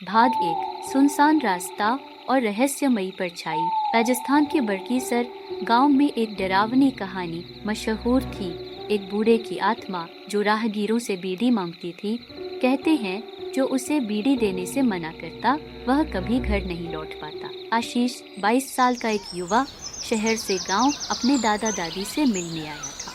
भाग 1। सुनसान रास्ता और रहस्यमयी परछाई। राजस्थान के बड़कीसर गांव में एक डरावनी कहानी मशहूर थी। एक बूढ़े की आत्मा जो राहगीरों से बीड़ी मांगती थी। कहते हैं जो उसे बीड़ी देने से मना करता वह कभी घर नहीं लौट पाता। आशीष 22 साल का एक युवा शहर से गांव अपने दादा दादी से मिलने आया था।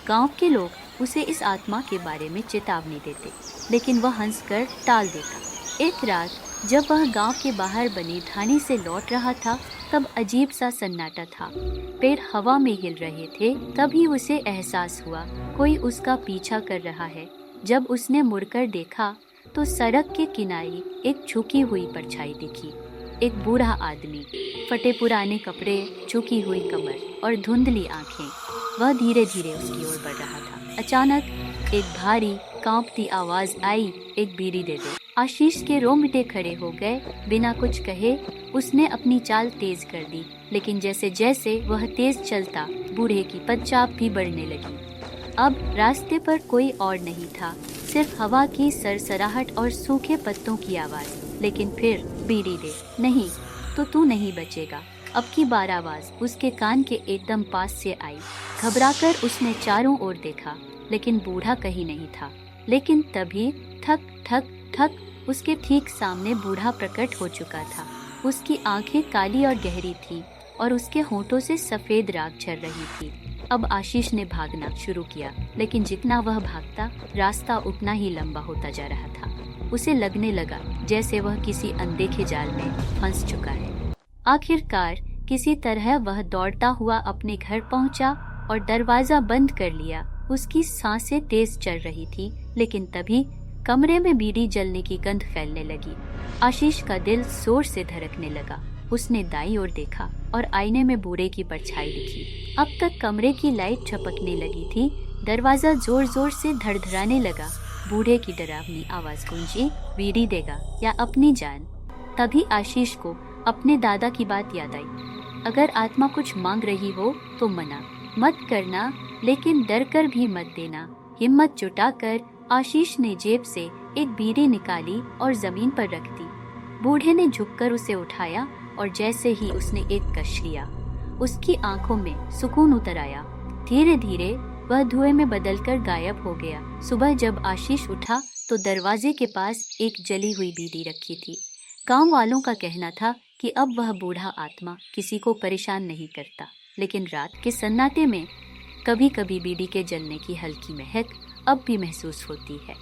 गांव के लोग उसे इस आत्मा के बारे में चेतावनी देते, लेकिन वह हंसकर टाल देता। एक रात जब वह गांव के बाहर बनी ढाणी से लौट रहा था, तब अजीब सा सन्नाटा था। पेड़ हवा में हिल रहे थे। तभी उसे एहसास हुआ कोई उसका पीछा कर रहा है। जब उसने मुड़कर देखा तो सड़क के किनारे एक झुकी हुई परछाई दिखी। एक बूढ़ा आदमी, फटे पुराने कपड़े, झुकी हुई कमर और धुंधली आंखें। वह धीरे धीरे उसकी ओर बढ़ रहा था। अचानक एक भारी कांपती आवाज आई, एक बीड़ी दे दो। आशीष के रोंगटे खड़े हो गए। बिना कुछ कहे उसने अपनी चाल तेज कर दी, लेकिन जैसे जैसे वह तेज चलता, बूढ़े की पदचाप भी बढ़ने लगी। अब रास्ते पर कोई और नहीं था, सिर्फ हवा की सरसराहट और सूखे पत्तों की आवाज। लेकिन फिर बीड़ी दे, नहीं तो तू नहीं बचेगा। अब की बार आवाज उसके कान के एकदम पास से आई। घबराकर उसने चारों ओर देखा, लेकिन बूढ़ा कहीं नहीं था। लेकिन तभी ठक ठक ठक, उसके ठीक सामने बूढ़ा प्रकट हो चुका था। उसकी आंखें काली और गहरी थी और उसके होंठों से सफेद राख झर रही थी। अब आशीष ने भागना शुरू किया, लेकिन जितना वह भागता, रास्ता उतना ही लंबा होता जा रहा था। उसे लगने लगा जैसे वह किसी अनदेखे जाल में फंस चुका है। आखिरकार किसी तरह वह दौड़ता हुआ अपने घर पहुंचा और दरवाजा बंद कर लिया। उसकी सांसें तेज चल रही थी, लेकिन तभी कमरे में बीड़ी जलने की गंध फैलने लगी। आशीष का दिल जोर से धड़कने लगा। उसने दाईं ओर देखा और आईने में बूढ़े की परछाई दिखी। अब तक कमरे की लाइट झपकने लगी थी। दरवाजा जोर जोर से धड़धड़ाने लगा। बूढ़े की डरावनी आवाज गूंजी, बीड़ी देगा या अपनी जान। तभी आशीष को अपने दादा की बात याद आई। अगर आत्मा कुछ मांग रही हो तो मना मत करना, लेकिन डर कर भी मत देना। हिम्मत जुटाकर आशीष ने जेब से एक बीड़ी निकाली और जमीन पर रख दी। बूढ़े ने झुककर उसे उठाया और जैसे ही उसने एक कश लिया, उसकी आंखों में सुकून उतर आया। धीरे धीरे वह धुएं में बदलकर गायब हो गया। सुबह जब आशीष उठा तो दरवाजे के पास एक जली हुई बीड़ी रखी थी। गांव वालों का कहना था कि अब वह बूढ़ा आत्मा किसी को परेशान नहीं करता, लेकिन रात के सन्नाटे में कभी कभी बीड़ी के जलने की हल्की महक अब भी महसूस होती है।